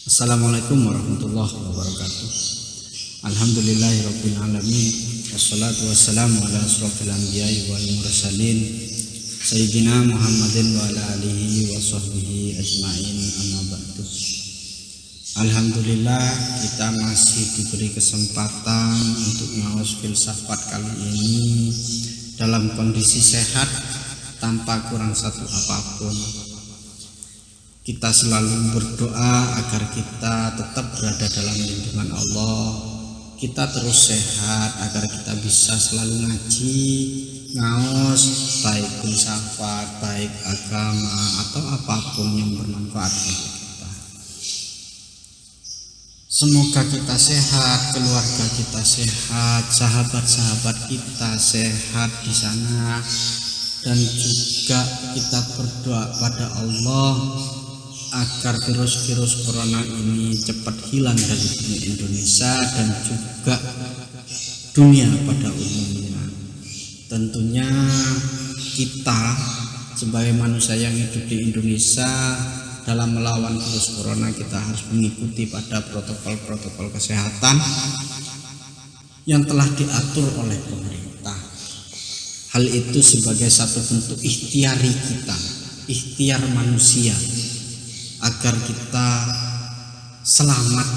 Assalamualaikum warahmatullahi wabarakatuh. Alhamdulillahirabbil alamin. Wassalatu wassalamu ala asrofil anbiya'i wal mursalin sayyidina Muhammadin wa ala alihi wa sahbihi ajma'in, amma ba'du. Alhamdulillah, kita masih diberi kesempatan untuk ngawas filsafat kali ini dalam kondisi sehat tanpa kurang satu apapun. Kita selalu berdoa agar kita tetap berada dalam lindungan Allah. Kita terus sehat agar kita bisa selalu ngaji, ngaos, baik filsafat, baik agama, atau apapun yang bermanfaat untuk kita. Semoga kita sehat, keluarga kita sehat, sahabat-sahabat kita sehat di sana, dan juga kita berdoa pada Allah agar virus-virus corona ini cepat hilang dari bumi Indonesia dan juga dunia pada umumnya. Tentunya kita sebagai manusia yang hidup di Indonesia, dalam melawan virus corona kita harus mengikuti pada protokol-protokol kesehatan yang telah diatur oleh pemerintah. Hal itu sebagai satu bentuk ikhtiari kita, ikhtiar manusia, agar kita selamat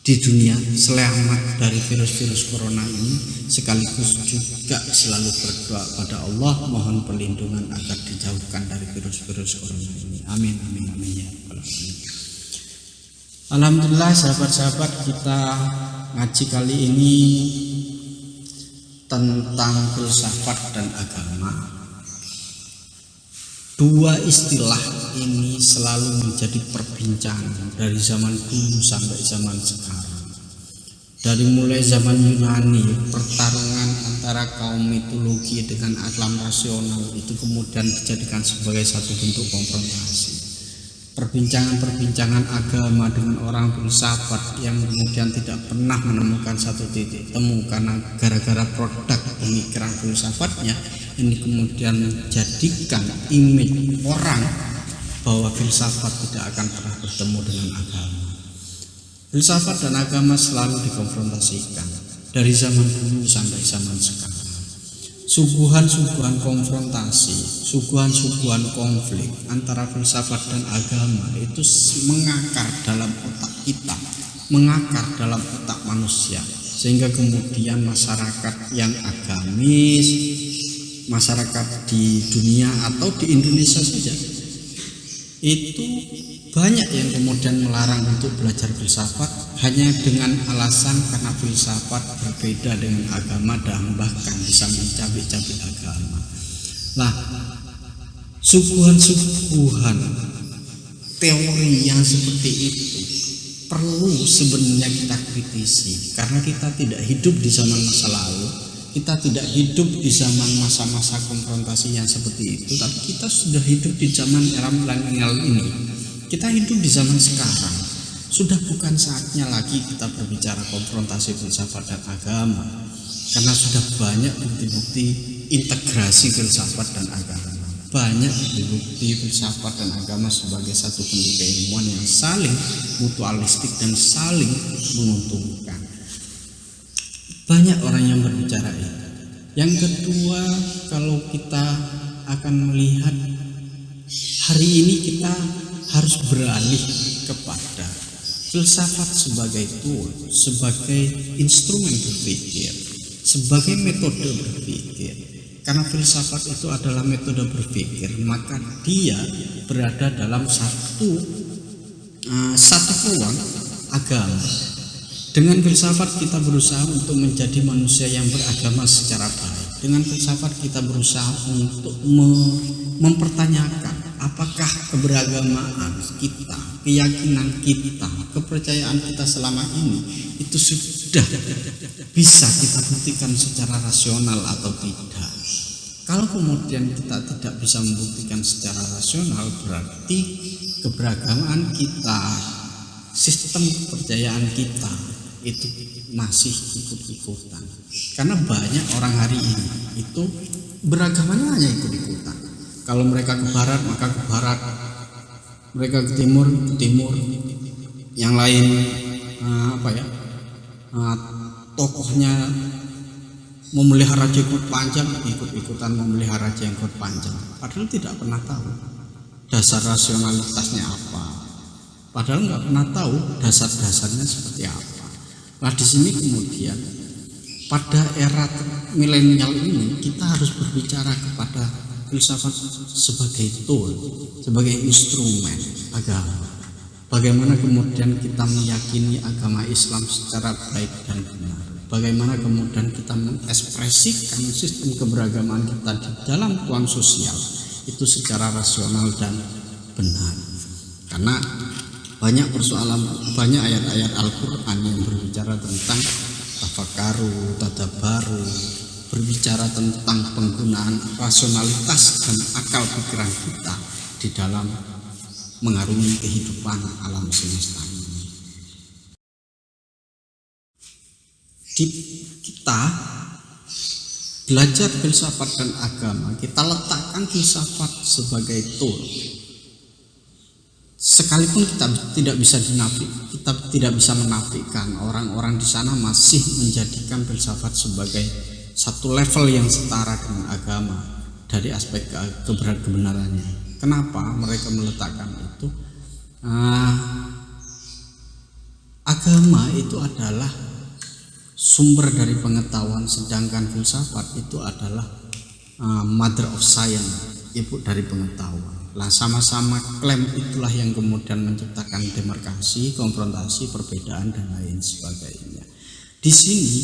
di dunia, selamat dari virus-virus corona ini, sekaligus juga selalu berdoa pada Allah mohon perlindungan agar dijauhkan dari virus-virus corona ini. Amin, amin, amin ya rabbal alamin. Alhamdulillah, sahabat-sahabat, kita ngaji kali ini tentang filsafat dan agama. Dua istilah ini selalu menjadi perbincangan dari zaman dulu sampai zaman sekarang. Dari mulai zaman Yunani, pertarungan antara kaum mitologi dengan alam rasional itu kemudian dijadikan sebagai satu bentuk konfrontasi. Perbincangan-perbincangan agama dengan orang filsafat yang kemudian tidak pernah menemukan satu titik temu karena gara-gara produk pemikiran filsafatnya, ini kemudian menjadikan image orang bahwa filsafat tidak akan pernah bertemu dengan agama. Filsafat dan agama selalu dikonfrontasikan dari zaman dulu sampai zaman sekarang. Suguhan-suguhan konfrontasi, suguhan-suguhan konflik antara filsafat dan agama itu mengakar dalam otak kita, mengakar dalam otak manusia, sehingga kemudian masyarakat yang agamis, masyarakat di dunia atau di Indonesia saja, itu banyak yang kemudian melarang untuk belajar filsafat hanya dengan alasan karena filsafat berbeda dengan agama dan bahkan bisa mencabik-cabik agama. Nah, suguhan-suguhan teori yang seperti itu perlu sebenarnya kita kritisi, karena kita tidak hidup di zaman masa lalu. Kita tidak hidup di zaman masa-masa konfrontasi yang seperti itu, tapi kita sudah hidup di zaman era milenial ini. Kita hidup di zaman sekarang. Sudah bukan saatnya lagi kita berbicara konfrontasi filsafat dan agama, karena sudah banyak bukti-bukti integrasi filsafat dan agama. Banyak bukti filsafat dan agama sebagai satu bentuk keilmuan yang saling mutualistik dan saling menguntungkan. Banyak orang yang berbicara itu. Yang kedua, kalau kita akan melihat hari ini, kita harus beralih kepada filsafat sebagai tool, sebagai instrumen berpikir, sebagai metode berpikir. Karena filsafat itu adalah metode berpikir, maka dia berada dalam satu ruang agama. Dengan filsafat kita berusaha untuk menjadi manusia yang beragama secara baik. Dengan filsafat kita berusaha untuk mempertanyakan apakah keberagamaan kita, keyakinan kita, kepercayaan kita selama ini itu sudah bisa kita buktikan secara rasional atau tidak. Kalau kemudian kita tidak bisa membuktikan secara rasional, berarti keberagamaan kita, sistem kepercayaan kita itu masih ikut-ikutan. Karena banyak orang hari ini itu beragamanya hanya ikut-ikutan. Kalau mereka ke barat, maka ke barat. mereka ke timur, yang lain tokohnya memelihara jenggot panjang, ikut-ikutan memelihara jenggot panjang, padahal tidak pernah tahu dasar rasionalitasnya apa, padahal nggak pernah tahu dasar-dasarnya seperti apa. Nah, di sini kemudian pada era milenial ini kita harus berbicara kepada filsafat sebagai tool, sebagai instrumen agama. Bagaimana kemudian kita meyakini agama Islam secara baik dan benar. Bagaimana kemudian kita mengekspresikan sistem keberagaman kita di dalam ruang sosial itu secara rasional dan benar. Karena banyak persoalan, banyak ayat-ayat Al-Quran yang berbicara tentang tafakaru, tadabaru, berbicara tentang penggunaan rasionalitas dan akal pikiran kita di dalam mengarungi kehidupan alam semesta ini. Kita belajar filsafat dan agama, kita letakkan filsafat sebagai tool. Sekalipun kita tidak bisa menafikan orang-orang di sana masih menjadikan filsafat sebagai satu level yang setara dengan agama dari aspek kebenarannya. Kenapa mereka meletakkan itu? Agama itu adalah sumber dari pengetahuan, sedangkan filsafat itu adalah mother of science, ibu dari pengetahuan. Lah, sama-sama klaim itulah yang kemudian menciptakan demarkasi, konfrontasi, perbedaan dan lain sebagainya. Di sini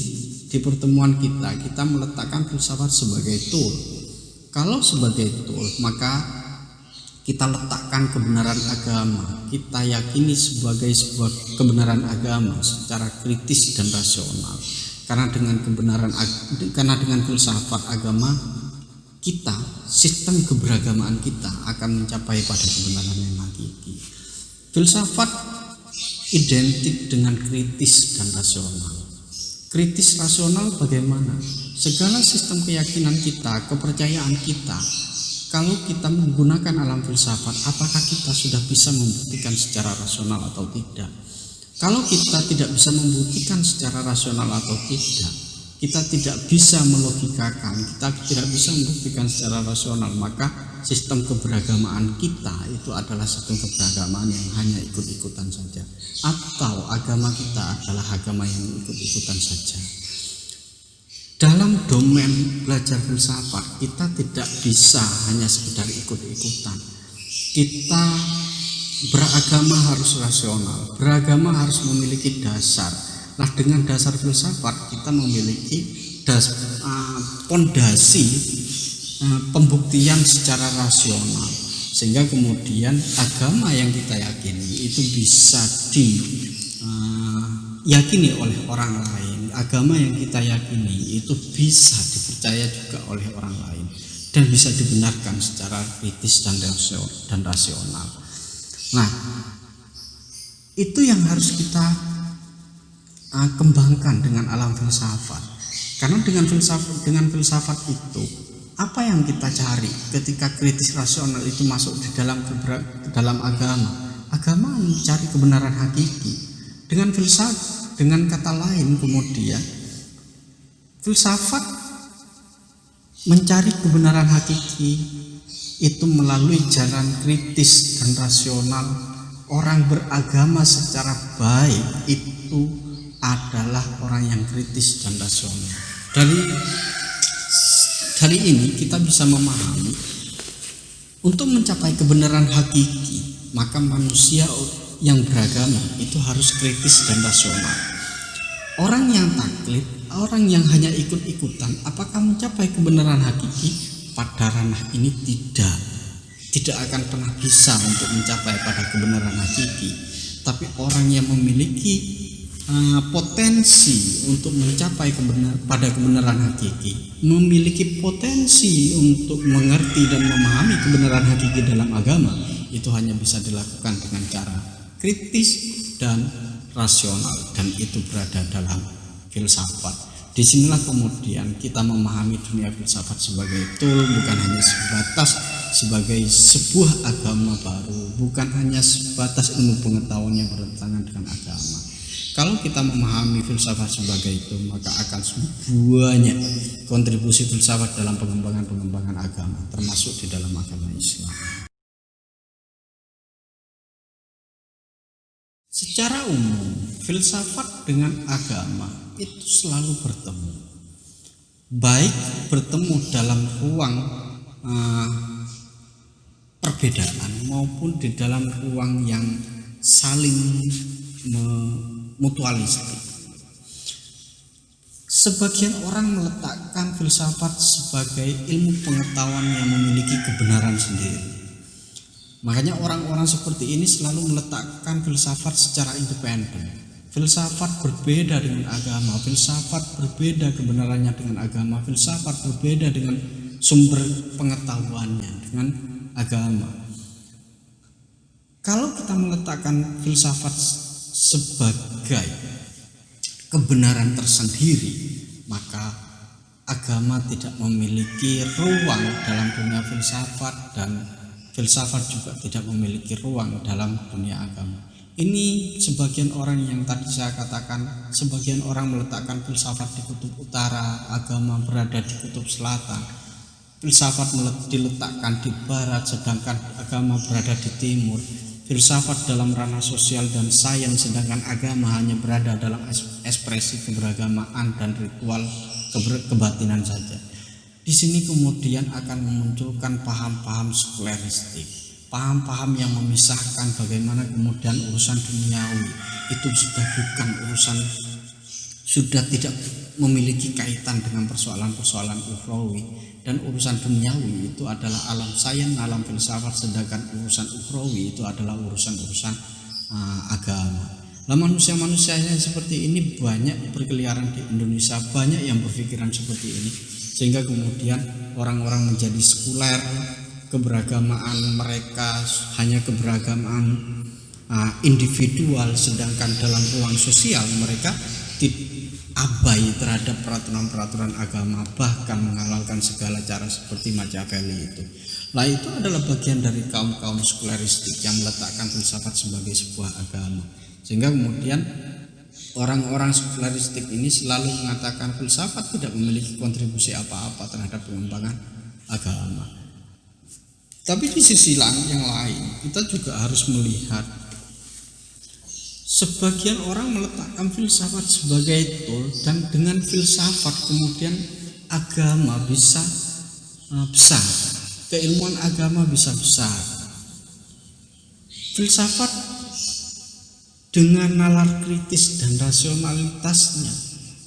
di pertemuan kita meletakkan filsafat sebagai tool. Kalau sebagai tool, maka kita letakkan kebenaran agama, kita yakini sebagai sebuah kebenaran agama secara kritis dan rasional. Karena dengan filsafat agama kita, sistem keberagamaan kita akan mencapai pada kebenaran yang hakiki. Filsafat identik dengan kritis dan rasional. Kritis rasional bagaimana? Segala sistem keyakinan kita, kepercayaan kita, kalau kita menggunakan alam filsafat, apakah kita sudah bisa membuktikan secara rasional atau tidak? Kalau kita tidak bisa membuktikan secara rasional atau tidak, kita tidak bisa melogikakan, kita tidak bisa membuktikan secara rasional, maka sistem keberagamaan kita itu adalah sistem keberagamaan yang hanya ikut-ikutan saja, atau agama kita adalah agama yang ikut-ikutan saja. Dalam domain belajar filsafat, kita tidak bisa hanya sekedar ikut-ikutan. Kita beragama harus rasional, beragama harus memiliki dasar. Nah, dengan dasar filsafat kita memiliki pondasi pembuktian secara rasional, sehingga kemudian agama yang kita yakini itu bisa diyakini oleh orang lain. Agama yang kita yakini itu bisa dipercaya juga oleh orang lain dan bisa dibenarkan secara kritis dan rasional. Nah, itu yang harus kita kembangkan dengan alam filsafat. Karena dengan filsafat itu, apa yang kita cari ketika kritis rasional itu masuk di dalam agama? Agama mencari kebenaran hakiki. Dengan kata lain kemudian filsafat mencari kebenaran hakiki itu melalui jalan kritis dan rasional. Orang beragama secara baik itu adalah orang yang kritis dan rasional. Dari ini kita bisa memahami, untuk mencapai kebenaran hakiki maka manusia yang beragama itu harus kritis dan rasional. Orang yang taklid, orang yang hanya ikut-ikutan, apakah mencapai kebenaran hakiki? Pada ranah ini tidak akan pernah bisa untuk mencapai pada kebenaran hakiki. Tapi orang yang memiliki potensi untuk mencapai pada kebenaran hakiki, memiliki potensi untuk mengerti dan memahami kebenaran hakiki dalam agama, itu hanya bisa dilakukan dengan cara kritis dan rasional, dan itu berada dalam filsafat. Disinilah kemudian kita memahami dunia filsafat sebagai tool, bukan hanya sebatas sebagai sebuah agama baru, bukan hanya sebatas ilmu pengetahuan yang bertentangan dengan agama. Kalau kita memahami filsafat sebagai itu, maka akan banyak kontribusi filsafat dalam pengembangan agama, termasuk di dalam agama Islam. Secara umum, filsafat dengan agama itu selalu bertemu, baik bertemu dalam ruang perbedaan maupun di dalam ruang yang saling mutualistik. Sebagian orang meletakkan filsafat sebagai ilmu pengetahuan yang memiliki kebenaran sendiri. Makanya orang-orang seperti ini selalu meletakkan filsafat secara independen. Filsafat berbeda dengan agama, filsafat berbeda kebenarannya dengan agama, filsafat berbeda dengan sumber pengetahuannya dengan agama. Kalau kita meletakkan filsafat sebagai kebenaran tersendiri, maka agama tidak memiliki ruang dalam dunia filsafat dan filsafat juga tidak memiliki ruang dalam dunia agama. Ini sebagian orang yang tadi saya katakan, sebagian orang meletakkan filsafat di kutub utara, agama berada di kutub selatan. Filsafat diletakkan di barat, sedangkan agama berada di timur. Filsafat dalam ranah sosial dan sains, sedangkan agama hanya berada dalam ekspresi keberagamaan dan ritual kebatinan saja. Di sini kemudian akan memunculkan paham-paham sekuleristik, paham-paham yang memisahkan bagaimana kemudian urusan duniawi itu sudah tidak memiliki kaitan dengan persoalan-persoalan ukhrawi, dan urusan duniawi itu adalah alam sains, alam filsafat, sedangkan urusan ukhrawi itu adalah urusan-urusan agama. Nah, manusia-manusia yang seperti ini banyak berkeliaran di Indonesia, banyak yang berpikiran seperti ini, sehingga kemudian orang-orang menjadi sekuler. Keberagamaan mereka hanya keberagamaan individual, sedangkan dalam ruang sosial mereka abai terhadap peraturan-peraturan agama, bahkan menghalalkan segala cara seperti Machiavelli itu. Nah, itu adalah bagian dari kaum-kaum sekuleristik yang meletakkan filsafat sebagai sebuah agama, sehingga kemudian orang-orang sekuleristik ini selalu mengatakan filsafat tidak memiliki kontribusi apa-apa terhadap pengembangan agama. Tapi di sisi yang lain, kita juga harus melihat sebagian orang meletakkan filsafat sebagai tool, dan dengan filsafat kemudian agama bisa besar, keilmuan agama bisa besar. Filsafat dengan nalar kritis dan rasionalitasnya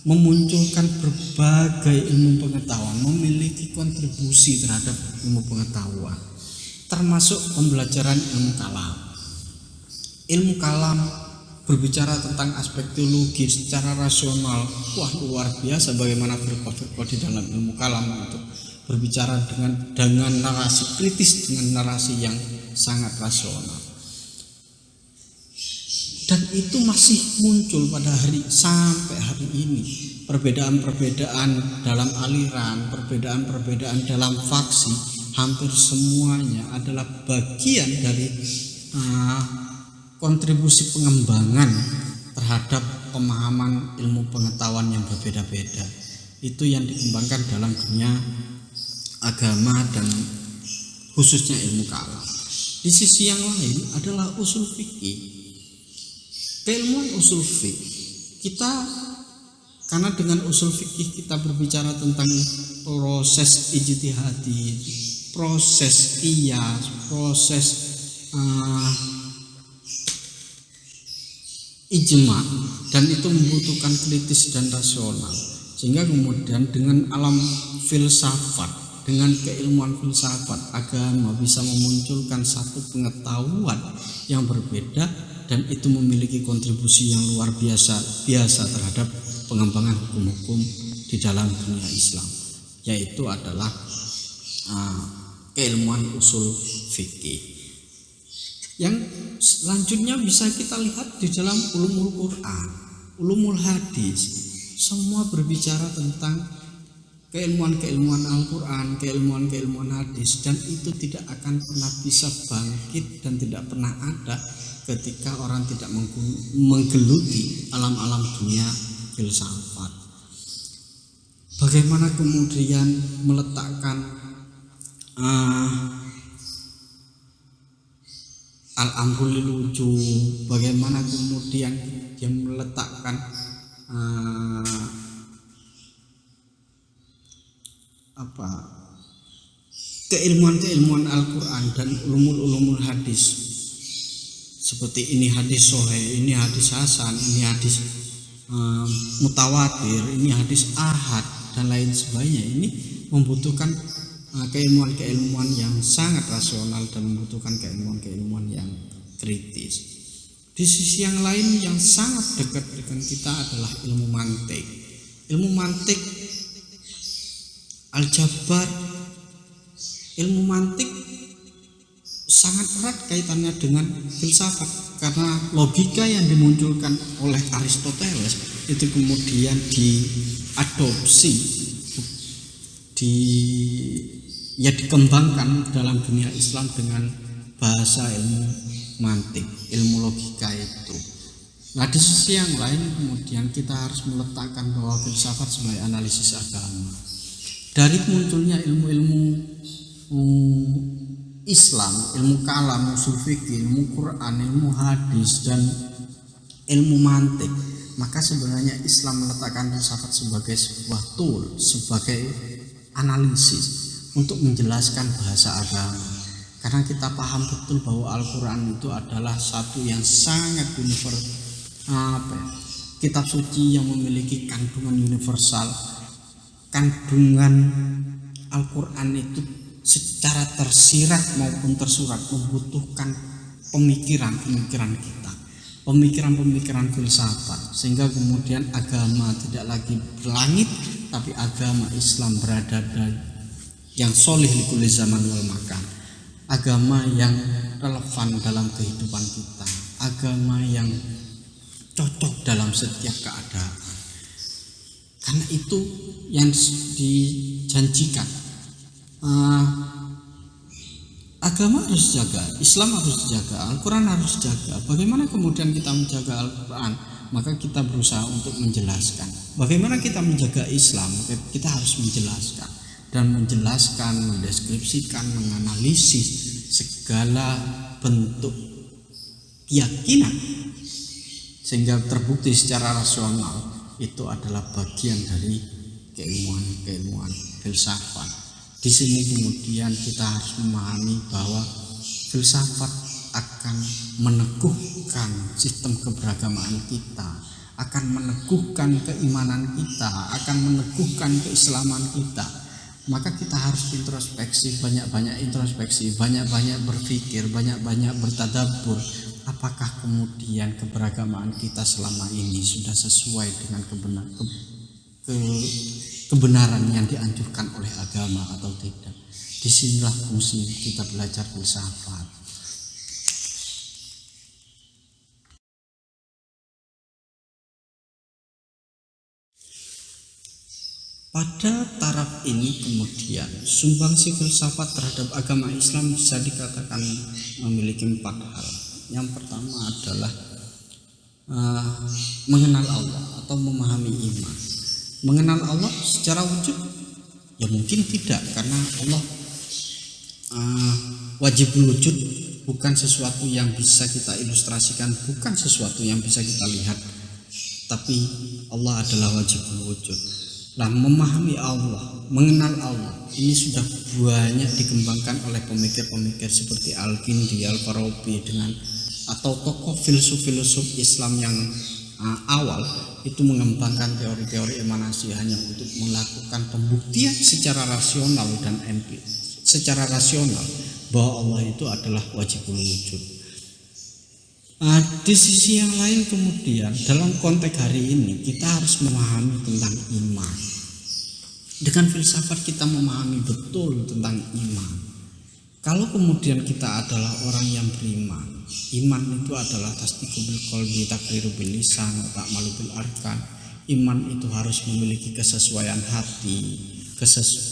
memunculkan berbagai ilmu pengetahuan, memiliki kontribusi terhadap ilmu pengetahuan, termasuk pembelajaran ilmu kalam. Ilmu kalam berbicara tentang aspek teologi secara rasional. Wah, luar biasa bagaimana firqah-firqah di dalam ilmu kalam itu berbicara dengan narasi kritis, dengan narasi yang sangat rasional. Dan itu masih muncul sampai hari ini. Perbedaan-perbedaan dalam aliran, perbedaan-perbedaan dalam faksi, hampir semuanya adalah bagian dari kontribusi pengembangan terhadap pemahaman ilmu pengetahuan yang berbeda-beda. Itu yang dikembangkan dalam dunia agama dan khususnya ilmu kalam. Di sisi yang lain adalah usul fikih. Keilmuan usul fikih karena dengan usul fikih kita berbicara tentang proses ijtihadi, proses qiyas, proses ijma, dan itu membutuhkan kritis dan rasional, sehingga kemudian dengan alam filsafat, dengan keilmuan filsafat, agama bisa memunculkan satu pengetahuan yang berbeda, dan itu memiliki kontribusi yang luar biasa terhadap pengembangan hukum-hukum di dalam dunia Islam, yaitu adalah keilmuan usul fikih. Yang selanjutnya bisa kita lihat di dalam ulumul Quran, ulumul hadis, semua berbicara tentang keilmuan-keilmuan Al-Quran, keilmuan-keilmuan hadis, dan itu tidak akan pernah bisa bangkit dan tidak pernah ada ketika orang tidak menggeluti alam-alam dunia filsafat. Bagaimana kemudian meletakkan al-amrul lil wujub, bagaimana kemudian dia meletakkan keilmuan-keilmuan Al-Quran dan ulumul hadis, seperti ini hadis sahih, ini hadis hasan, ini hadis mutawatir, ini hadis ahad, dan lain sebagainya. Ini membutuhkan keilmuan-keilmuan yang sangat rasional dan membutuhkan keilmuan-keilmuan yang kritis. Di sisi yang lain yang sangat dekat dengan kita adalah ilmu mantik. Ilmu mantik, aljabar, ilmu mantik sangat erat kaitannya dengan filsafat, karena logika yang dimunculkan oleh Aristoteles itu kemudian diadopsi, dikembangkan dalam dunia Islam dengan bahasa ilmu mantik, ilmu logika itu. Nah, di sisi yang lain kemudian kita harus meletakkan bahwa filsafat sebagai analisis agama. Dari munculnya ilmu-ilmu Islam, ilmu kalam, usul fikih, ilmu Quran, ilmu hadis, dan ilmu mantik, maka sebenarnya Islam meletakkan filsafat sebagai sebuah tool, sebagai analisis untuk menjelaskan bahasa agama. Karena kita paham betul bahwa Al-Quran itu adalah satu yang sangat universal, kitab suci yang memiliki kandungan universal. Kandungan Al-Quran itu secara tersirat maupun tersurat membutuhkan pemikiran kita, pemikiran filsafat, sehingga kemudian agama tidak lagi berlangit, tapi agama Islam berada yang solih likulli zaman wal makan, agama yang relevan dalam kehidupan kita, agama yang cocok dalam setiap keadaan. Karena itu yang dijanjikan, agama harus dijaga, Islam harus dijaga, Al-Quran harus dijaga. Bagaimana kemudian kita menjaga Al-Quran? Maka kita berusaha untuk menjelaskan. Bagaimana kita menjaga Islam? Kita harus menjelaskan dan menjelaskan, mendeskripsikan, menganalisis segala bentuk keyakinan sehingga terbukti secara rasional itu adalah bagian dari keilmuan filsafat. Di sini kemudian kita harus memahami bahwa filsafat akan meneguhkan sistem keberagamaan kita, akan meneguhkan keimanan kita, akan meneguhkan keislaman kita. Maka kita harus introspeksi, banyak-banyak introspeksi, banyak-banyak berpikir, banyak-banyak bertadabbur. Apakah kemudian keberagamaan kita selama ini sudah sesuai dengan kebenaran yang dianjurkan oleh agama atau tidak? Disinilah fungsi kita belajar filsafat. Pada taraf ini kemudian sumbangsi filsafat terhadap agama Islam bisa dikatakan memiliki 4 hal. Yang pertama adalah mengenal Allah atau memahami iman. Mengenal Allah secara wujud ya mungkin tidak, karena Allah wajibul wujud, bukan sesuatu yang bisa kita ilustrasikan, bukan sesuatu yang bisa kita lihat, tapi Allah adalah wajibul wujud. Nah, memahami Allah, mengenal Allah, ini sudah banyak dikembangkan oleh pemikir-pemikir seperti Al-Kindi, Al-Farabi, atau tokoh filsuf Islam yang awal itu mengembangkan teori-teori emanasi hanya untuk melakukan pembuktian secara rasional dan empiris, secara rasional bahwa Allah itu adalah wajibul wujud. Di sisi yang lain kemudian dalam konteks hari ini kita harus memahami tentang iman. Dengan filsafat kita memahami betul tentang iman. Kalau kemudian kita adalah orang yang beriman, iman itu adalah tasdiqu bil qalbi, taqriru bil lisan, wa ta'malu bil arkan. Iman itu harus memiliki kesesuaian hati,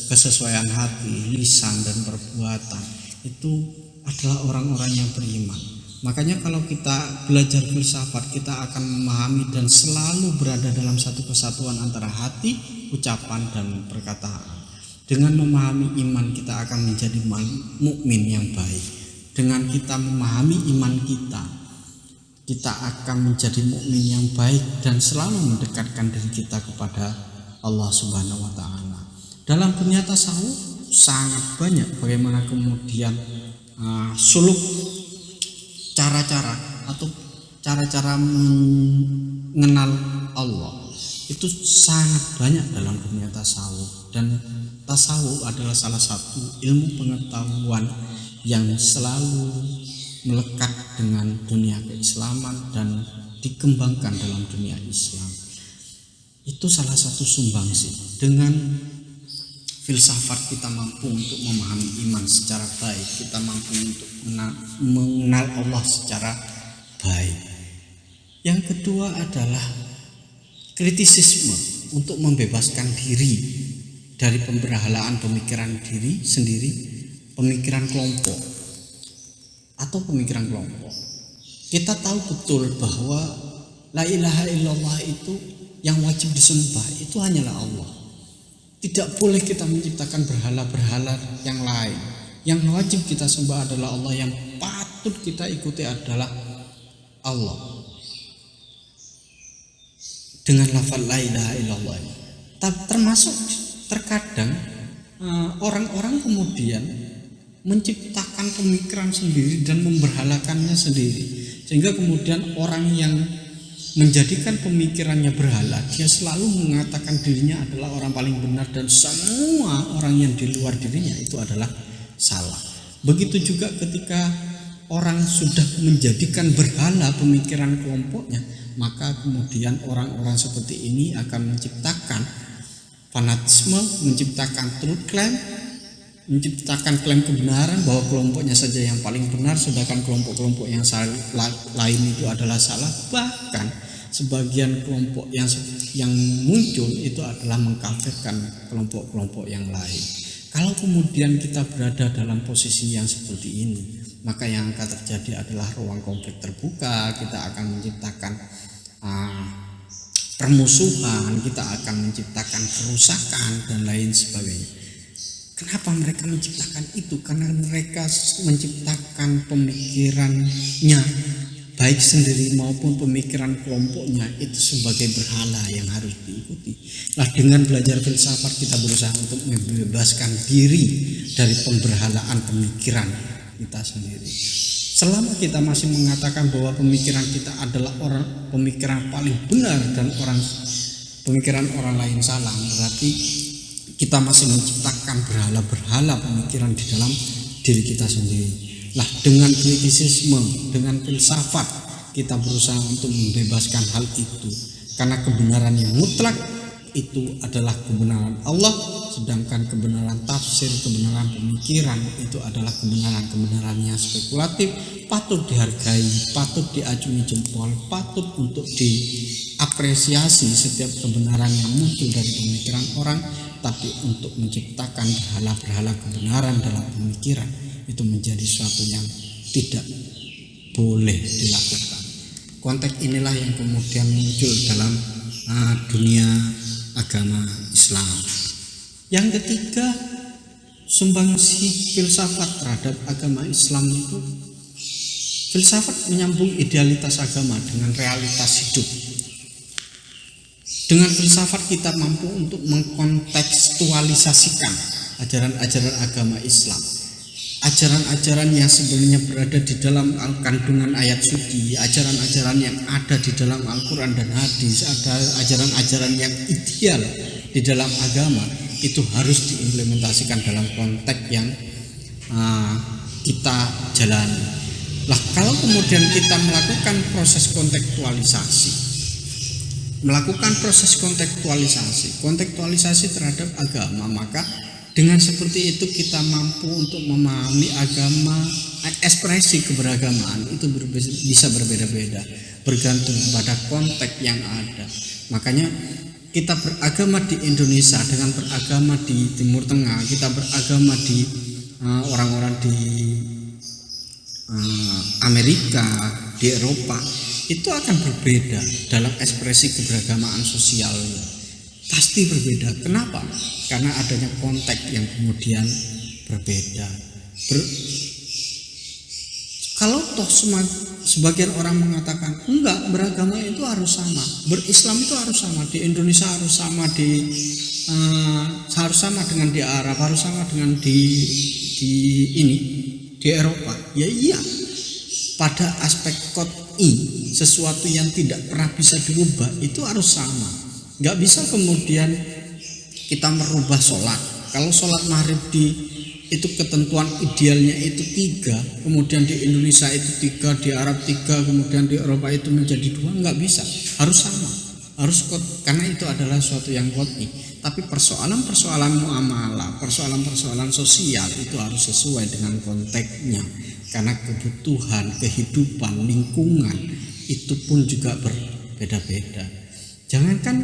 kesesuaian hati, lisan dan perbuatan itu adalah orang-orang yang beriman. Makanya kalau kita belajar filsafat, kita akan memahami dan selalu berada dalam satu kesatuan antara hati, ucapan dan perkataan. Dengan memahami iman, kita akan menjadi mukmin yang baik. Dengan kita memahami iman kita akan menjadi mukmin yang baik dan selalu mendekatkan diri kita kepada Allah Subhanahu wa taala. Dalam dunia tasawuf sangat banyak bagaimana kemudian suluk cara-cara atau cara-cara mengenal Allah itu sangat banyak dalam dunia tasawuf, dan tasawuf adalah salah satu ilmu pengetahuan yang selalu melekat dengan dunia keislaman dan dikembangkan dalam dunia Islam. Itu salah satu sumbangsih. Dengan filsafat kita mampu untuk memahami iman secara baik, kita mampu untuk mengenal Allah secara baik. Yang kedua adalah kritisisme, untuk membebaskan diri dari pemberhalaan pemikiran diri sendiri, pemikiran kelompok atau pemikiran kelompok. Kita tahu betul bahwa la ilaha illallah itu yang wajib disembah itu hanyalah Allah. Tidak boleh kita menciptakan berhala-berhala yang lain. Yang wajib kita sembah adalah Allah, yang patut kita ikuti adalah Allah. Dengan lafaz la ilaha illallah. Termasuk terkadang orang-orang kemudian menciptakan pemikiran sendiri dan memberhalakannya sendiri, sehingga kemudian orang yang menjadikan pemikirannya berhala, dia selalu mengatakan dirinya adalah orang paling benar dan semua orang yang di luar dirinya itu adalah salah. Begitu juga ketika orang sudah menjadikan berhala pemikiran kelompoknya, maka kemudian orang-orang seperti ini akan menciptakan fanatisme, menciptakan truth claim, menciptakan klaim kebenaran bahwa kelompoknya saja yang paling benar, sedangkan kelompok-kelompok yang lain itu adalah salah. Bahkan sebagian kelompok yang muncul itu adalah mengkafirkan kelompok-kelompok yang lain. Kalau kemudian kita berada dalam posisi yang seperti ini, maka yang akan terjadi adalah ruang konflik terbuka. Kita akan menciptakan permusuhan, kita akan menciptakan kerusakan dan lain sebagainya. Kenapa mereka menciptakan itu? Karena mereka menciptakan pemikirannya, baik sendiri maupun pemikiran kelompoknya, itu sebagai berhala yang harus diikuti. Nah, dengan belajar filsafat kita berusaha untuk membebaskan diri dari pemberhalaan pemikiran kita sendiri. Selama kita masih mengatakan bahwa pemikiran kita adalah pemikiran paling benar dan pemikiran orang lain salah, berarti kita masih menciptakan berhala-berhala pemikiran di dalam diri kita sendiri. Lah, dengan kritisisme, dengan filsafat, kita berusaha untuk membebaskan hal itu. Karena kebenaran yang mutlak itu adalah kebenaran Allah, sedangkan kebenaran tafsir, kebenaran pemikiran itu adalah kebenaran-kebenaran yang spekulatif, patut dihargai, patut diacungi jempol, patut untuk diapresiasi setiap kebenaran yang muncul dari pemikiran orang. Tapi untuk menciptakan berhala-berhala kebenaran dalam pemikiran itu menjadi suatu yang tidak boleh dilakukan. Konteks inilah yang kemudian muncul dalam dunia agama Islam. Yang ketiga, sumbangsi filsafat terhadap agama Islam itu, filsafat menyambung idealitas agama dengan realitas hidup. Dengan filsafat kita mampu untuk mengkontekstualisasikan ajaran-ajaran agama Islam, ajaran-ajaran yang sebenarnya berada di dalam kandungan ayat suci, ajaran-ajaran yang ada di dalam Al-Quran dan hadis, ada ajaran-ajaran yang ideal di dalam agama, itu harus diimplementasikan dalam konteks yang kita jalani. Lah, kalau kemudian kita melakukan proses kontekstualisasi terhadap agama, maka dengan seperti itu kita mampu untuk memahami agama, ekspresi keberagamaan itu bisa berbeda-beda bergantung pada konteks yang ada. Makanya kita beragama di Indonesia dengan beragama di Timur Tengah, kita beragama di orang-orang di Amerika, di Eropa, itu akan berbeda dalam ekspresi keberagamaan sosialnya. Pasti berbeda. Kenapa? Karena adanya konteks yang kemudian berbeda. Kalau toh sebagian orang mengatakan enggak, beragama itu harus sama, berislam itu harus sama, di Indonesia harus sama, harus sama dengan di Arab, harus sama dengan di Eropa. Ya iya, pada aspek qot'i, sesuatu yang tidak pernah bisa dirubah itu harus sama. Nggak bisa kemudian kita merubah sholat. Kalau sholat maghrib itu ketentuan idealnya itu 3, kemudian di Indonesia itu 3, di Arab 3, kemudian di Eropa itu menjadi 2, nggak bisa. Harus sama, harus karena itu adalah suatu yang qot'i. Tapi persoalan-persoalan muamalah, persoalan-persoalan sosial itu harus sesuai dengan konteksnya. Karena kebutuhan, kehidupan, lingkungan itu pun juga berbeda-beda. Jangankan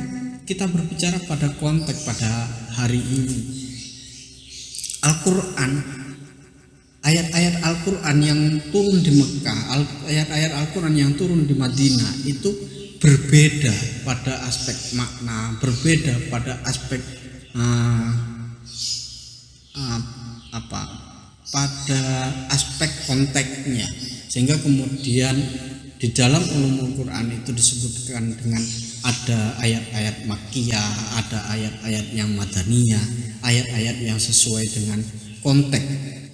kita berbicara pada konteks pada hari ini, Al-Quran, ayat-ayat Al-Quran yang turun di Mekah, ayat-ayat Al-Quran yang turun di Madinah itu berbeda pada aspek makna, berbeda pada aspek pada aspek konteksnya, sehingga kemudian di dalam ulumul Quran itu disebutkan dengan ada ayat-ayat makkiyah, ada ayat-ayat yang madaniyah, ayat-ayat yang sesuai dengan konteks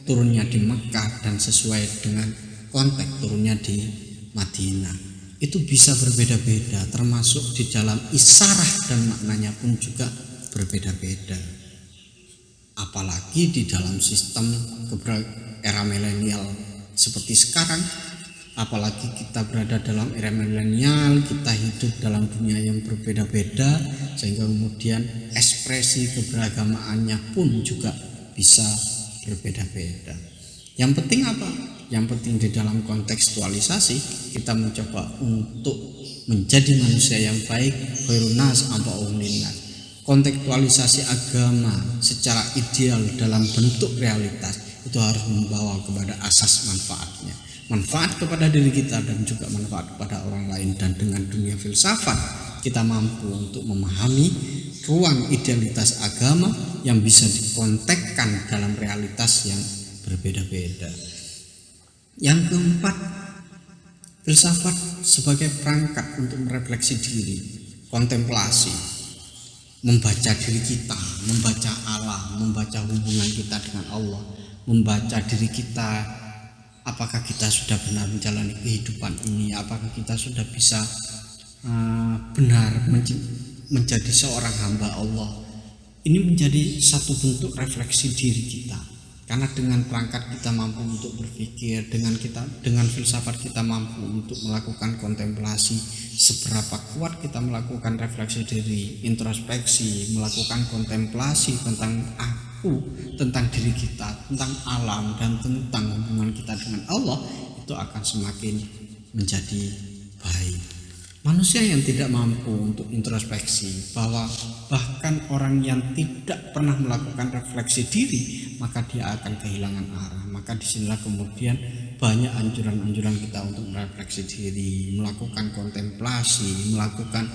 turunnya di Mekah dan sesuai dengan konteks turunnya di Madinah. Itu bisa berbeda-beda, termasuk di dalam isarah dan maknanya pun juga berbeda-beda. Apalagi di dalam sistem era milenial seperti sekarang, apalagi kita berada dalam era milenial, kita hidup dalam dunia yang berbeda-beda, sehingga kemudian ekspresi keberagamaannya pun juga bisa berbeda-beda. Yang penting apa? Yang penting di dalam kontekstualisasi kita mencoba untuk menjadi manusia yang baik, khairun nas anfa'uhum linnas. Kontekstualisasi agama secara ideal dalam bentuk realitas itu harus membawa kepada asas manfaatnya, manfaat kepada diri kita dan juga manfaat kepada orang lain. Dan dengan dunia filsafat kita mampu untuk memahami ruang idealitas agama yang bisa dikontekskan dalam realitas yang berbeda-beda. Yang keempat, filsafat sebagai perangkat untuk merefleksi diri, kontemplasi, membaca diri kita, membaca Allah, membaca hubungan kita dengan Allah, membaca diri kita, apakah kita sudah benar menjalani kehidupan ini, apakah kita sudah bisa benar menjadi seorang hamba Allah. Ini menjadi satu bentuk refleksi diri kita. Karena dengan perangkat kita mampu untuk berpikir, dengan filsafat kita mampu untuk melakukan kontemplasi, seberapa kuat kita melakukan refleksi diri, introspeksi, melakukan kontemplasi tentang aku, tentang diri kita, tentang alam, dan tentang hubungan kita dengan Allah, itu akan semakin menjadi baik. Manusia yang tidak mampu untuk introspeksi, bahwa bahkan orang yang tidak pernah melakukan refleksi diri, maka dia akan kehilangan arah. Maka disinilah kemudian banyak anjuran-anjuran kita untuk merefleksi diri, melakukan kontemplasi, melakukan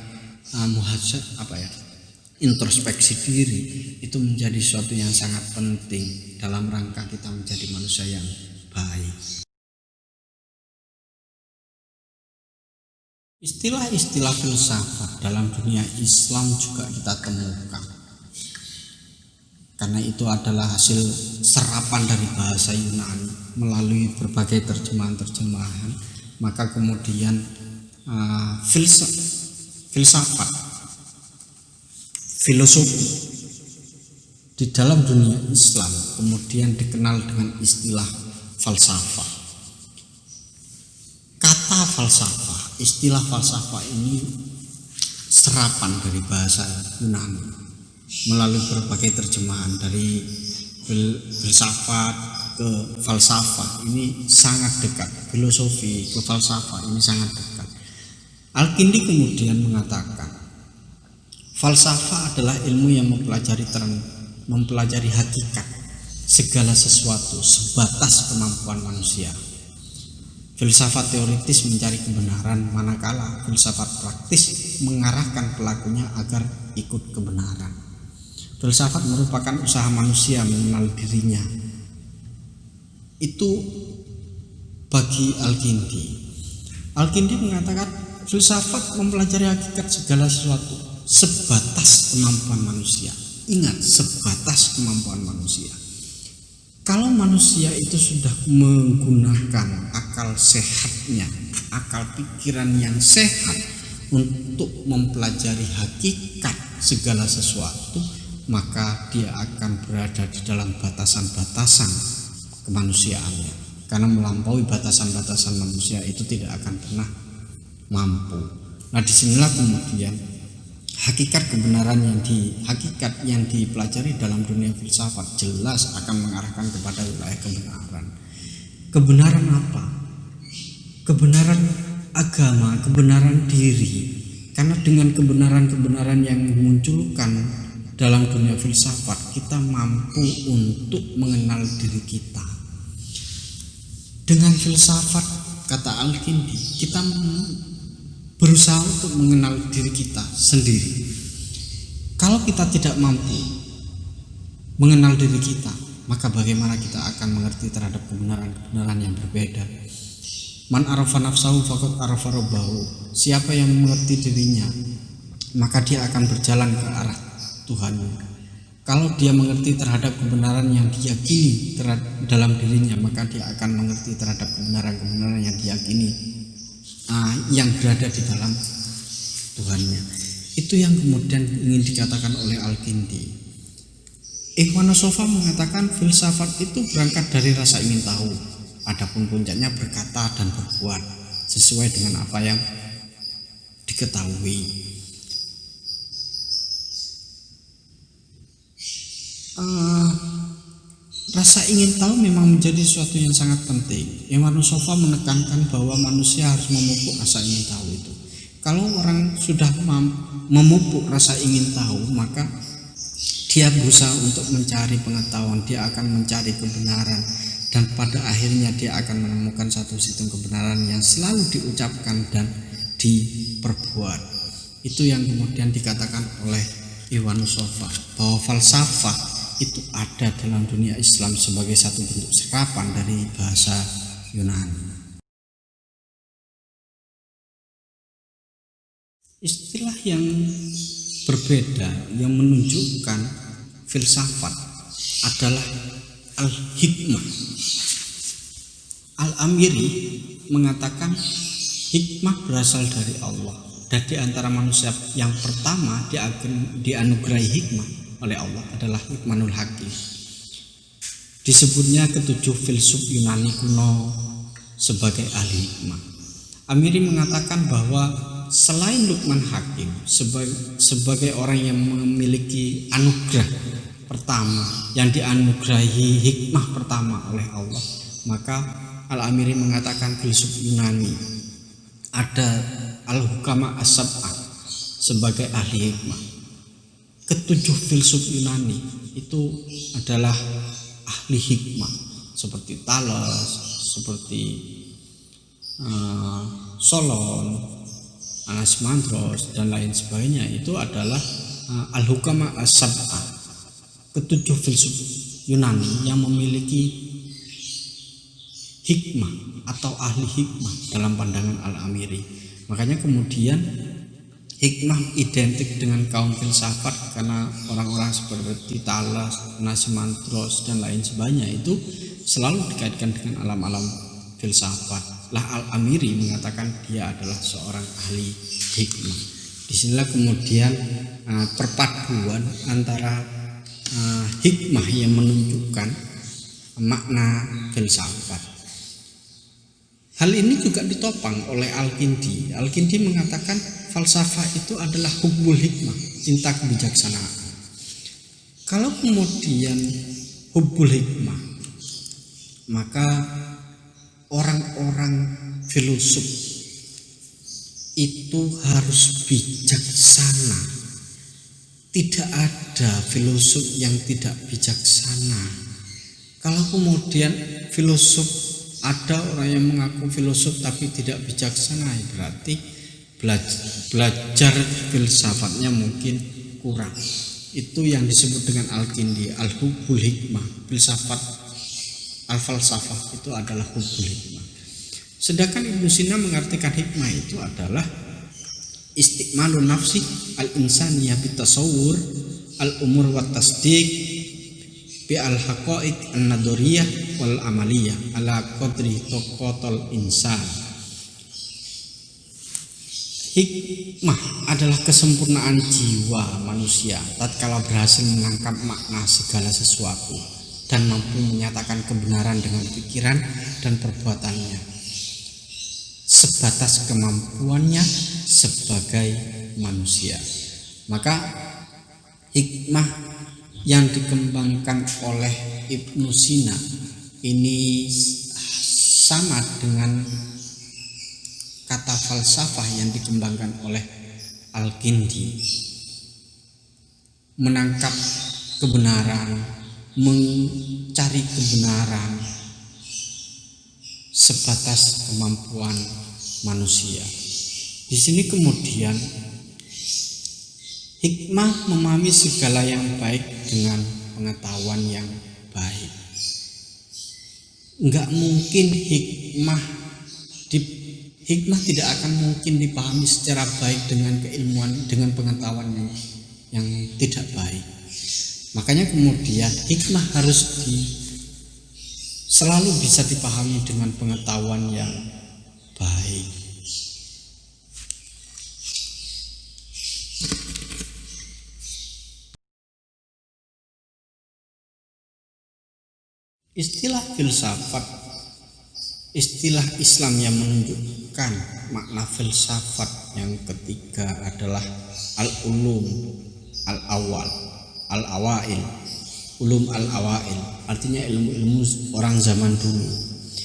introspeksi diri. Itu menjadi sesuatu yang sangat penting dalam rangka kita menjadi manusia yang baik. Istilah-istilah filsafat dalam dunia Islam juga kita temukan, karena itu adalah hasil serapan dari bahasa Yunani melalui berbagai terjemahan-terjemahan. Maka kemudian filsafat, filosofi di dalam dunia Islam kemudian dikenal dengan istilah falsafah. Kata falsafah, istilah falsafah ini serapan dari bahasa Yunani melalui berbagai terjemahan, dari filsafat ke falsafah. Ini sangat dekat, filosofi ke falsafah ini sangat dekat. Al-Kindi kemudian mengatakan Falsafah adalah ilmu yang mempelajari hakikat segala sesuatu sebatas kemampuan manusia. Filsafat teoritis mencari kebenaran, manakala filsafat praktis mengarahkan pelakunya agar ikut kebenaran. Filsafat merupakan usaha manusia mengenal dirinya. Itu bagi Al-Kindi. Al-Kindi mengatakan filsafat mempelajari hakikat segala sesuatu sebatas kemampuan manusia. Ingat, sebatas kemampuan manusia. Kalau manusia itu sudah menggunakan akal sehatnya, akal pikiran yang sehat untuk mempelajari hakikat segala sesuatu, maka dia akan berada di dalam batasan-batasan kemanusiaannya. Karena melampaui batasan-batasan manusia itu tidak akan pernah mampu. Nah, disinilah kemudian hakikat kebenaran hakikat yang dipelajari dalam dunia filsafat jelas akan mengarahkan kepada wilayah kebenaran. Kebenaran apa? Kebenaran agama, kebenaran diri. Karena dengan kebenaran-kebenaran yang dimunculkan dalam dunia filsafat, kita mampu untuk mengenal diri kita. Dengan filsafat, kata Al-Kindi, kita berusaha untuk mengenal diri kita sendiri. Kalau kita tidak mampu mengenal diri kita, maka bagaimana kita akan mengerti terhadap kebenaran-kebenaran yang berbeda? Man arafa nafsahu faqad arafa rabbahu. Siapa yang mengerti dirinya, maka dia akan berjalan ke arah Tuhannya. Kalau dia mengerti terhadap kebenaran yang diyakini dalam dirinya, maka dia akan mengerti terhadap kebenaran-kebenaran yang diyakini yang berada di dalam Tuhannya. Itu yang kemudian ingin dikatakan oleh Al-Kindi. Ikhwan Sofa mengatakan filsafat itu berangkat dari rasa ingin tahu, adapun puncaknya berkata dan berbuat sesuai dengan apa yang diketahui. Rasa ingin tahu memang menjadi sesuatu yang sangat penting. Ikhwan Sofa menekankan bahwa manusia harus memupuk rasa ingin tahu itu. Kalau orang sudah memupuk rasa ingin tahu, maka dia berusaha untuk mencari pengetahuan, dia akan mencari kebenaran, dan pada akhirnya dia akan menemukan satu sistem kebenaran yang selalu diucapkan dan diperbuat. Itu yang kemudian dikatakan oleh Ikhwan Sofa, bahwa falsafah itu ada dalam dunia Islam sebagai satu bentuk serapan dari bahasa Yunani. Istilah yang berbeda yang menunjukkan filsafat adalah al-hikmah. Al-Amiri mengatakan hikmah berasal dari Allah, dan di antara manusia yang pertama dianugerahi hikmah oleh Allah adalah Luqmanul Hakim. Disebutnya ketujuh filsuf Yunani kuno sebagai ahli hikmah. Amiri mengatakan bahwa selain Luqman Hakim sebagai orang yang memiliki anugerah pertama, yang dianugerahi hikmah pertama oleh Allah, maka Al-Amiri mengatakan filsuf Yunani ada Al-Hukama As-Sab'ah sebagai ahli hikmah. Ketujuh filsuf Yunani itu adalah ahli hikmah, seperti Thales, seperti Solon, Anaximandros, dan lain sebagainya. Itu adalah Al-Hukama As-Sab'ah, ketujuh filsuf Yunani yang memiliki hikmah atau ahli hikmah dalam pandangan Al-Amiri. Makanya kemudian hikmah identik dengan kaum filsafat, karena orang-orang seperti Thales, Anaximandros, dan lain sebagainya itu selalu dikaitkan dengan alam-alam filsafat. Lah Al-Amiri mengatakan dia adalah seorang ahli hikmah. Disinilah kemudian perpaduan antara hikmah yang menunjukkan makna filsafat. Hal ini juga ditopang oleh Al-Kindi. Al-Kindi mengatakan falsafah itu adalah hubbul hikmah, cinta kebijaksanaan. Kalau kemudian hubbul hikmah, maka orang-orang filosof itu harus bijaksana tidak ada filosof yang tidak bijaksana. Kalau kemudian filosof, ada orang yang mengaku filosof tapi tidak bijaksana, berarti belajar filsafatnya mungkin kurang. Itu yang disebut dengan Al-Kindi, al-hubbul hikmah. Filsafat al-falsafah itu adalah hubbul hikmah. Sedangkan Ibnu Sina mengartikan hikmah itu adalah istiqmalun nafsi al-insaniyah bitasawwur al-umur wa tasdiq bi al-haqaiq an-nadoriyah wal amaliyah ala qadri toqotul insan. Hikmah adalah kesempurnaan jiwa manusia tatkala berhasil menangkap makna segala sesuatu dan mampu menyatakan kebenaran dengan pikiran dan perbuatannya sebatas kemampuannya sebagai manusia. Maka hikmah yang dikembangkan oleh Ibnu Sina ini sama dengan kata falsafah yang dikembangkan oleh Al-Kindi. Menangkap kebenaran, mencari kebenaran sebatas kemampuan manusia. Di sini kemudian hikmah memahami segala yang baik dengan pengetahuan yang baik. Enggak mungkin hikmah tidak akan mungkin dipahami secara baik dengan keilmuan, dengan pengetahuan yang tidak baik. Makanya kemudian hikmah harus selalu bisa dipahami dengan pengetahuan yang baik. Istilah filsafat, istilah Islam yang menunjukkan makna filsafat yang ketiga adalah al-ulum al-awal, al-awail. Ulum al-awail artinya ilmu-ilmu orang zaman dulu,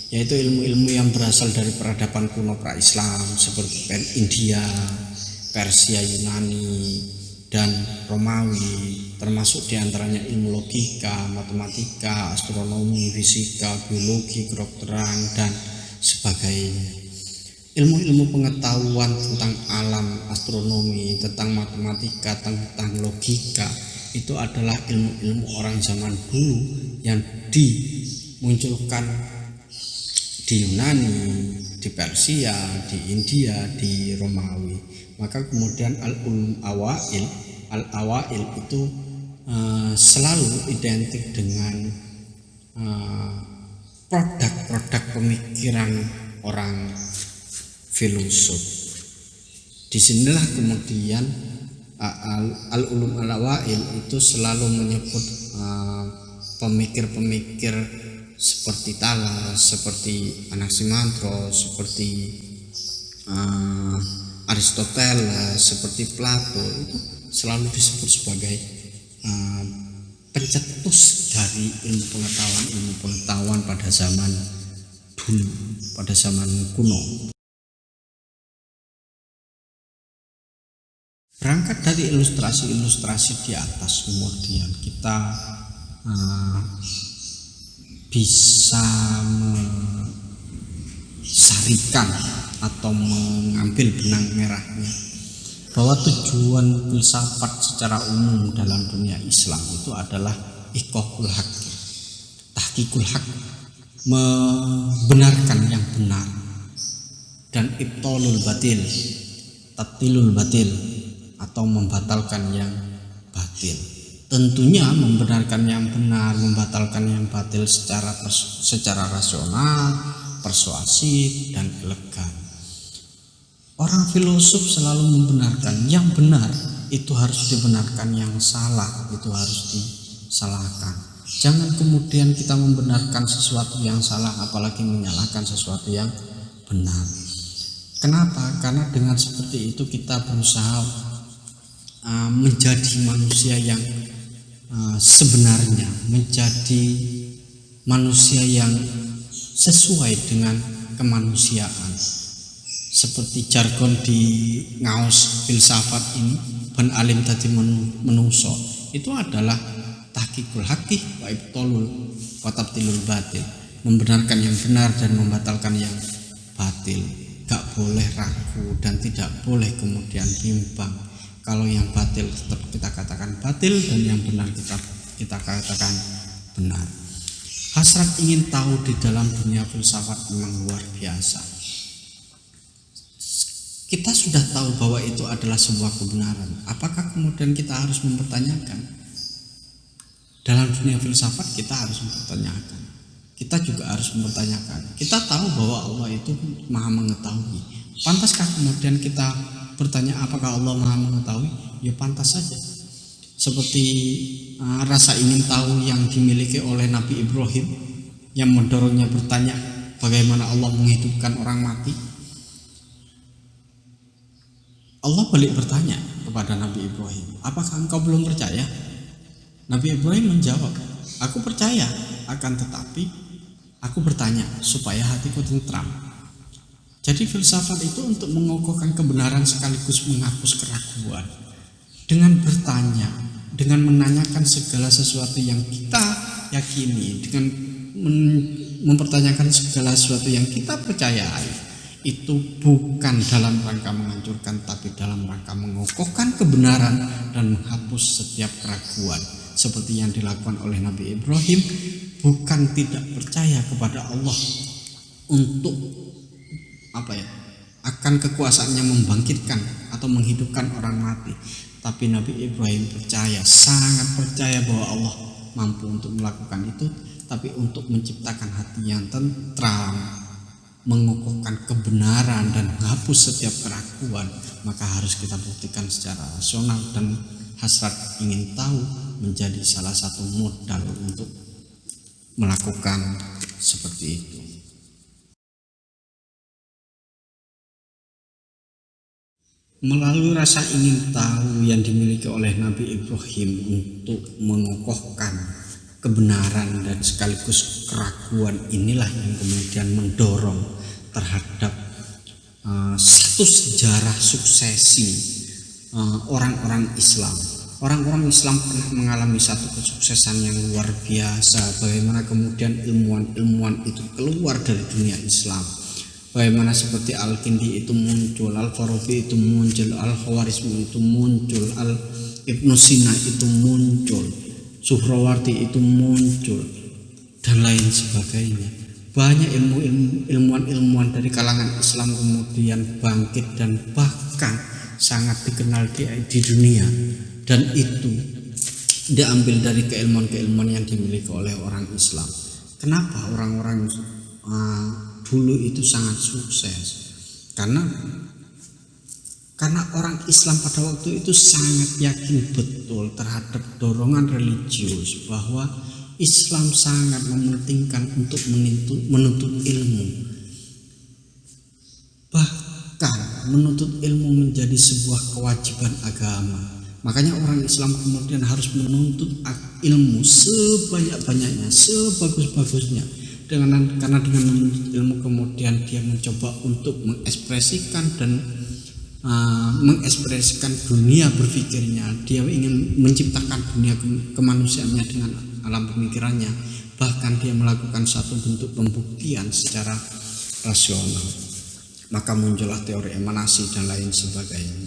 yaitu ilmu-ilmu yang berasal dari peradaban kuno pra-Islam seperti India, Persia, Yunani, dan Romawi, termasuk diantaranya ilmu logika, matematika, astronomi, fisika, biologi, kedokteran, dan sebagainya. Ilmu-ilmu pengetahuan tentang alam, astronomi, tentang matematika, tentang logika, itu adalah ilmu-ilmu orang zaman dulu yang dimunculkan di Yunani, di Persia, di India, di Romawi. Maka kemudian al-ulum al-awail itu selalu identik dengan produk-produk pemikiran orang filosof. Disinilah kemudian al-ulum al-awail itu selalu menyebut pemikir-pemikir seperti Thales, seperti Anaximandros, seperti Aristoteles, seperti Plato, itu selalu disebut sebagai pencetus dari ilmu pengetahuan pada zaman dulu, pada zaman kuno. Berangkat dari ilustrasi-ilustrasi di atas, kemudian kita bisa mesarikan atau mengambil benang merahnya bahwa tujuan filsafat secara umum dalam dunia Islam itu adalah iqaqul haq, tahqiqul haq, membenarkan yang benar, dan ibtalul batil, tatilul batil, atau membatalkan yang batil. Tentunya membenarkan yang benar, membatalkan yang batil secara rasional, persuasif, dan elegan. Orang filosof selalu membenarkan yang benar itu harus dibenarkan, yang salah itu harus disalahkan. Jangan kemudian kita membenarkan sesuatu yang salah, apalagi menyalahkan sesuatu yang benar. Kenapa? Karena dengan seperti itu kita berusaha menjadi manusia yang sebenarnya, menjadi manusia yang sesuai dengan kemanusiaan. Seperti jargon di ngaos filsafat ini, ban alim tadi menungso itu adalah tahqiqul haqqi wa ibtalul wa tabtilul batil, membenarkan yang benar dan membatalkan yang batil. Gak boleh ragu dan tidak boleh kemudian bimbang. Kalau yang batil tetap kita katakan batil dan yang benar kita katakan benar. Hasrat ingin tahu di dalam dunia filsafat memang luar biasa. Kita sudah tahu bahwa itu adalah sebuah kebenaran. Apakah kemudian kita harus mempertanyakan? Dalam dunia filsafat kita harus mempertanyakan. Kita juga harus mempertanyakan. Kita tahu bahwa Allah itu Maha mengetahui. Pantaskah kemudian kita bertanya apakah Allah Maha mengetahui? Ya pantas saja. Seperti rasa ingin tahu yang dimiliki oleh Nabi Ibrahim yang mendorongnya bertanya bagaimana Allah menghidupkan orang mati. Allah balik bertanya kepada Nabi Ibrahim, apakah engkau belum percaya? Nabi Ibrahim menjawab, aku percaya, akan tetapi aku bertanya supaya hatiku tentram. Jadi filsafat itu untuk mengokohkan kebenaran sekaligus menghapus keraguan. Dengan bertanya, dengan menanyakan segala sesuatu yang kita yakini, dengan mempertanyakan segala sesuatu yang kita percayai, itu bukan dalam rangka menghancurkan, tapi dalam rangka mengokohkan kebenaran dan menghapus setiap keraguan. Seperti yang dilakukan oleh Nabi Ibrahim, bukan tidak percaya kepada Allah untuk akan kekuasaannya membangkitkan atau menghidupkan orang mati, tapi Nabi Ibrahim percaya, sangat percaya bahwa Allah mampu untuk melakukan itu, tapi untuk menciptakan hati yang tentram, mengokohkan kebenaran dan menghapus setiap keraguan, maka harus kita buktikan secara rasional, dan hasrat ingin tahu menjadi salah satu modal untuk melakukan seperti itu. Melalui rasa ingin tahu yang dimiliki oleh Nabi Ibrahim untuk mengokohkan kebenaran dan sekaligus keraguan, inilah yang kemudian mendorong terhadap satu sejarah suksesi orang-orang Islam. Orang-orang Islam pernah mengalami satu kesuksesan yang luar biasa. Bagaimana kemudian ilmuwan-ilmuwan itu keluar dari dunia Islam. Bagaimana seperti Al-Kindi itu muncul, Al-Farabi itu muncul, Al-Khawarizmi itu muncul, Ibnu Sina itu muncul, Suhrawardi itu muncul, dan lain sebagainya. Banyak ilmuwan-ilmuwan dari kalangan Islam kemudian bangkit dan bahkan sangat dikenal di dunia, dan itu diambil dari keilmuan-keilmuan yang dimiliki oleh orang Islam. Kenapa orang-orang dulu itu sangat sukses? Karena orang Islam pada waktu itu sangat yakin betul terhadap dorongan religius, bahwa Islam sangat mementingkan untuk menuntut ilmu. Bahkan menuntut ilmu menjadi sebuah kewajiban agama. Makanya orang Islam kemudian harus menuntut ilmu sebanyak-banyaknya, sebagus-bagusnya. Karena dengan menuntut ilmu kemudian dia mencoba untuk mengekspresikan dunia berpikirnya. Dia ingin menciptakan dunia kemanusiaannya dengan alam pemikirannya. Bahkan dia melakukan satu bentuk pembuktian secara rasional. Maka muncullah teori emanasi dan lain sebagainya,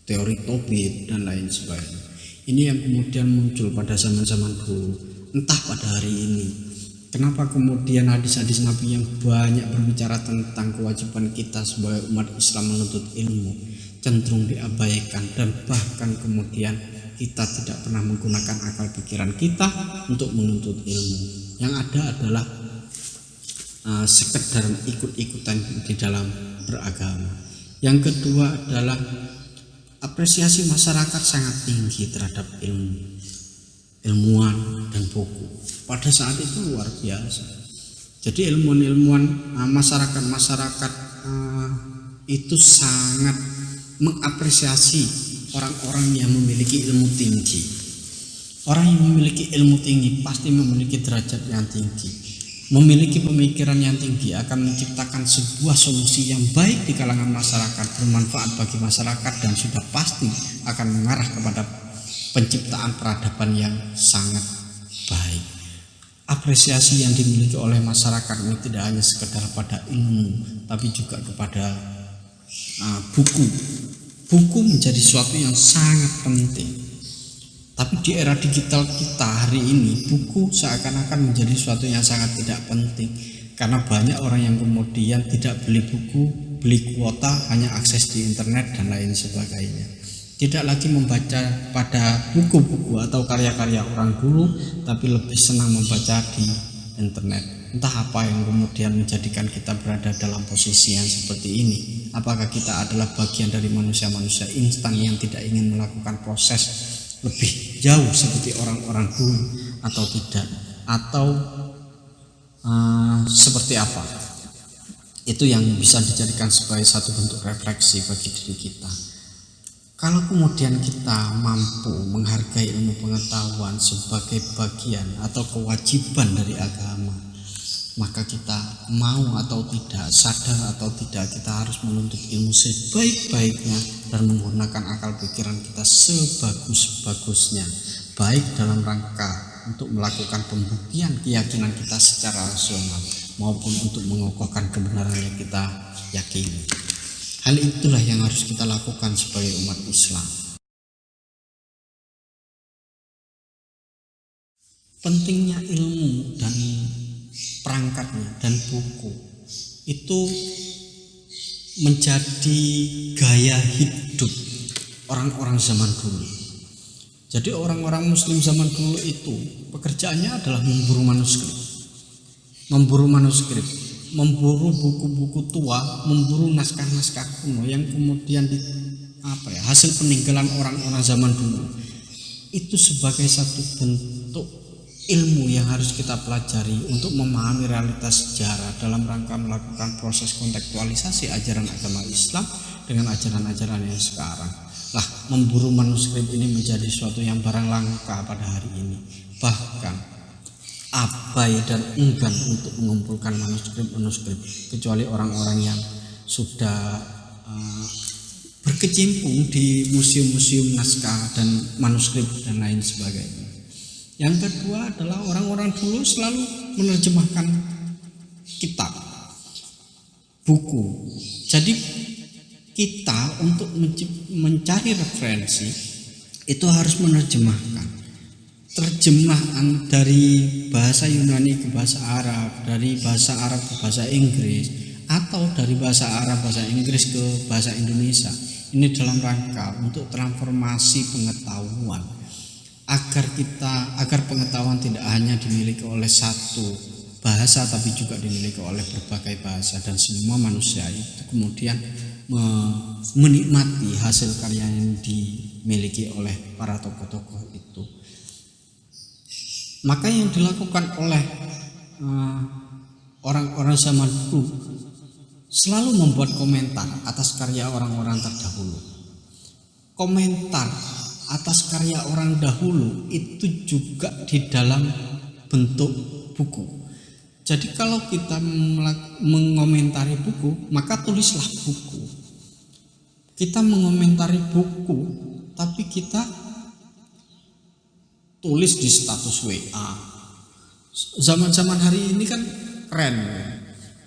teori tauhid dan lain sebagainya. Ini yang kemudian muncul pada zaman-zaman dulu, entah pada hari ini. Kenapa kemudian hadis-hadis Nabi yang banyak berbicara tentang kewajiban kita sebagai umat Islam menuntut ilmu cenderung diabaikan, dan bahkan kemudian kita tidak pernah menggunakan akal pikiran kita untuk menuntut ilmu. Yang ada adalah sekedar ikut-ikutan di dalam beragama. Yang kedua adalah apresiasi masyarakat sangat tinggi terhadap ilmuwan dan buku. Pada saat itu luar biasa. Jadi ilmuwan-ilmuwan masyarakat itu sangat mengapresiasi orang-orang yang memiliki ilmu tinggi. Orang yang memiliki ilmu tinggi pasti memiliki derajat yang tinggi. memiliki pemikiran yang tinggi akan menciptakan sebuah solusi yang baik di kalangan masyarakat, bermanfaat bagi masyarakat, dan sudah pasti akan mengarah kepada penciptaan peradaban yang sangat baik. Apresiasi yang dimiliki oleh masyarakat ini tidak hanya sekedar pada ilmu, tapi juga kepada buku. Buku menjadi sesuatu yang sangat penting. Tapi di era digital kita hari ini, buku seakan-akan menjadi sesuatu yang sangat tidak penting, karena banyak orang yang kemudian tidak beli buku, beli kuota, hanya akses di internet dan lain sebagainya. Tidak lagi membaca pada buku-buku atau karya-karya orang dulu, tapi lebih senang membaca di internet. Entah apa yang kemudian menjadikan kita berada dalam posisi yang seperti ini. Apakah kita adalah bagian dari manusia-manusia instan yang tidak ingin melakukan proses lebih jauh seperti orang-orang dulu atau tidak, atau seperti apa? Itu yang bisa dijadikan sebagai satu bentuk refleksi bagi diri kita. Kalau kemudian kita mampu menghargai ilmu pengetahuan sebagai bagian atau kewajiban dari agama, maka kita mau atau tidak, sadar atau tidak, kita harus menuntut ilmu sebaik-baiknya dan menggunakan akal pikiran kita sebagus-bagusnya, baik dalam rangka untuk melakukan pembuktian keyakinan kita secara rasional maupun untuk mengokohkan kebenaran yang kita yakini. Hal itulah yang harus kita lakukan sebagai umat Islam. Pentingnya ilmu dan perangkatnya dan buku itu menjadi gaya hidup orang-orang zaman dulu. Jadi orang-orang muslim zaman dulu itu pekerjaannya adalah memburu manuskrip, memburu buku-buku tua, memburu naskah-naskah kuno yang kemudian hasil peninggalan orang-orang zaman dulu. Itu sebagai satu bentuk ilmu yang harus kita pelajari untuk memahami realitas sejarah dalam rangka melakukan proses kontekstualisasi ajaran agama Islam dengan ajaran-ajaran yang sekarang. Memburu manuskrip ini menjadi sesuatu yang barang langka pada hari ini. Bahkan abai dan enggan untuk mengumpulkan manuskrip, kecuali orang-orang yang sudah berkecimpung di museum-museum naskah dan manuskrip dan lain sebagainya. Yang kedua adalah orang-orang dulu selalu menerjemahkan kitab, buku. Jadi kita untuk mencari referensi itu harus menerjemahkan. Terjemahan dari bahasa Yunani ke bahasa Arab, dari bahasa Arab ke bahasa Inggris, atau dari bahasa Arab bahasa Inggris ke bahasa Indonesia, ini dalam rangka untuk transformasi pengetahuan agar pengetahuan tidak hanya dimiliki oleh satu bahasa tapi juga dimiliki oleh berbagai bahasa, dan semua manusia itu kemudian menikmati hasil karya yang dimiliki oleh para tokoh-tokoh itu. Maka yang dilakukan oleh orang-orang zaman dulu selalu membuat komentar atas karya orang-orang terdahulu. Komentar atas karya orang dahulu itu juga di dalam bentuk buku. Jadi kalau kita mengomentari buku, maka tulislah buku. Kita mengomentari buku, tapi kita tulis di status WA. Zaman-zaman hari ini kan keren.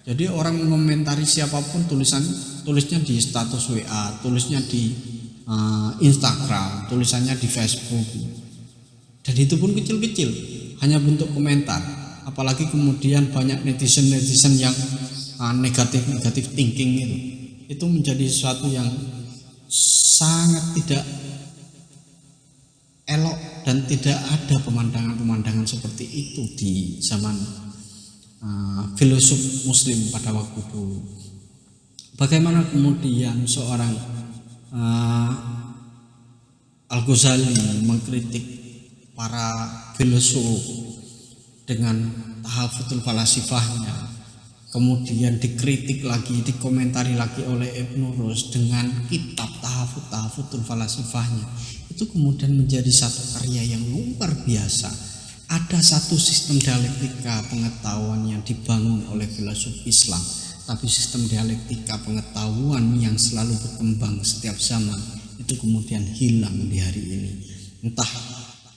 Jadi orang mengomentari siapapun tulisnya di status WA, tulisnya di Instagram, tulisannya di Facebook. Dan itu pun kecil-kecil, hanya bentuk komentar. Apalagi kemudian banyak netizen yang negatif thinking itu menjadi sesuatu yang sangat tidak elok, dan tidak ada pemandangan seperti itu di zaman filosof muslim pada waktu dulu. Bagaimana kemudian seorang Al-Ghazali mengkritik para filosof dengan tahafutul falasifahnya, kemudian dikritik lagi, dikomentari lagi oleh Ibnu Rus dengan kitab tahafutul falasifahnya. Itu kemudian menjadi satu karya yang luar biasa, Ada satu sistem dialektika pengetahuan yang dibangun oleh filosof Islam, tapi sistem dialektika pengetahuan yang selalu berkembang setiap zaman itu kemudian hilang di hari ini. Entah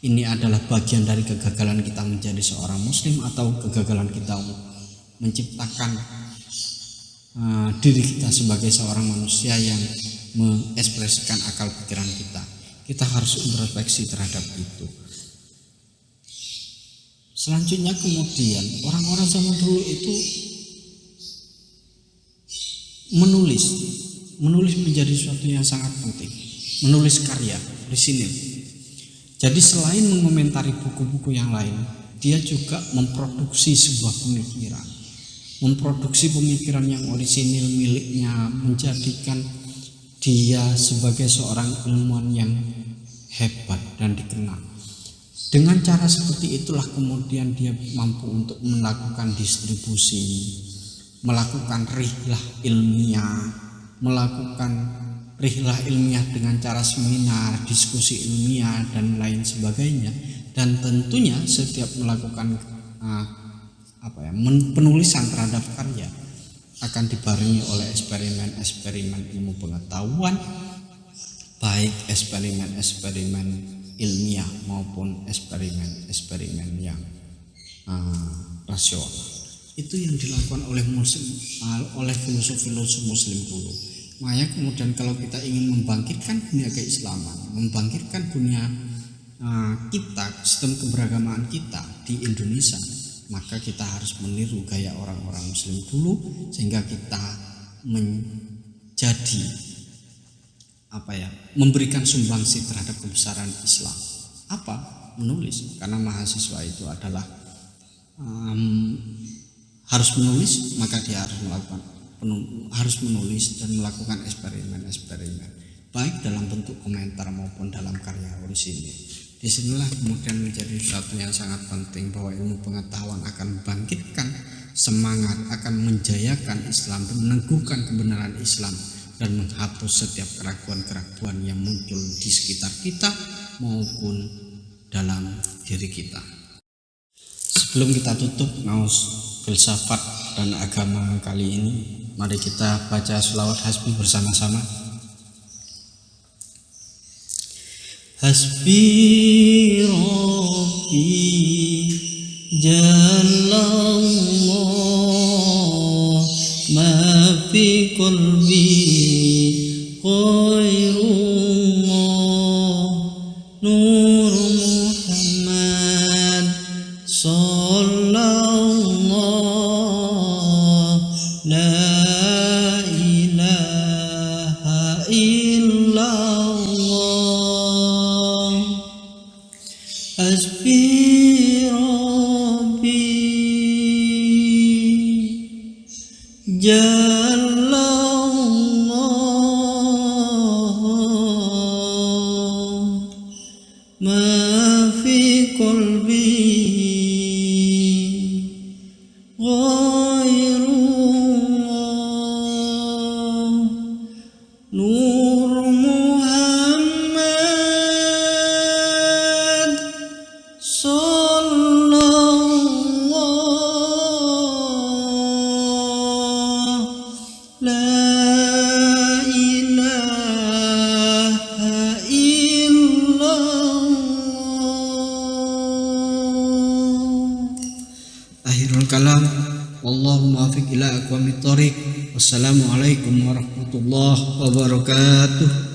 ini adalah bagian dari kegagalan kita menjadi seorang muslim atau kegagalan kita menciptakan diri kita sebagai seorang manusia yang mengekspresikan akal pikiran kita. Kita harus introspeksi terhadap itu. Selanjutnya kemudian orang-orang zaman dulu itu menulis menjadi sesuatu yang sangat penting. Menulis karya, orisinil. Jadi selain mengomentari buku-buku yang lain, dia juga memproduksi sebuah pemikiran. Memproduksi pemikiran yang orisinil miliknya, menjadikan dia sebagai seorang ilmuwan yang hebat dan dikenal. Dengan cara seperti itulah kemudian dia mampu untuk melakukan distribusi, melakukan rihlah ilmiah, dengan cara seminar, diskusi ilmiah dan lain sebagainya. Dan tentunya setiap melakukan penulisan terhadap karya akan dibarengi oleh eksperimen-eksperimen ilmu pengetahuan, baik eksperimen-eksperimen ilmiah maupun eksperimen-eksperimen yang rasional. Itu yang dilakukan oleh filosof-filosof muslim dulu. Makanya kemudian kalau kita ingin membangkitkan dunia keislaman, membangkitkan dunia kita, sistem keberagamaan kita di Indonesia, maka kita harus meniru gaya orang-orang muslim dulu sehingga kita menjadi memberikan sumbangsi terhadap kebesaran Islam. Apa? Menulis. Karena mahasiswa itu adalah harus menulis, maka dia harus menulis dan melakukan eksperimen-eksperimen, baik dalam bentuk komentar maupun dalam karya orisinil. Disinilah kemudian menjadi sesuatu yang sangat penting bahwa ilmu pengetahuan akan membangkitkan semangat, akan menjayakan Islam dan meneguhkan kebenaran Islam dan menghapus setiap keraguan-keraguan yang muncul di sekitar kita maupun dalam diri kita. Sebelum kita tutup ngaus filsafat dan agama kali ini, mari kita baca sholawat hasbi bersama-sama. Hasbi Rabbi Jallallah ma fi qalbi Khairullah Nur Muhammad Sallallahu La ilaha illallah Hasbi Rabbi Ma fi qalbi Ghairullah Nur Muhammad Sallallahu La ilaha illallah. Akhirul kalam, wallahu muwaffiq ila aqwamit thoriq. Wassalamualaikum warahmatullahi wabarakatuh.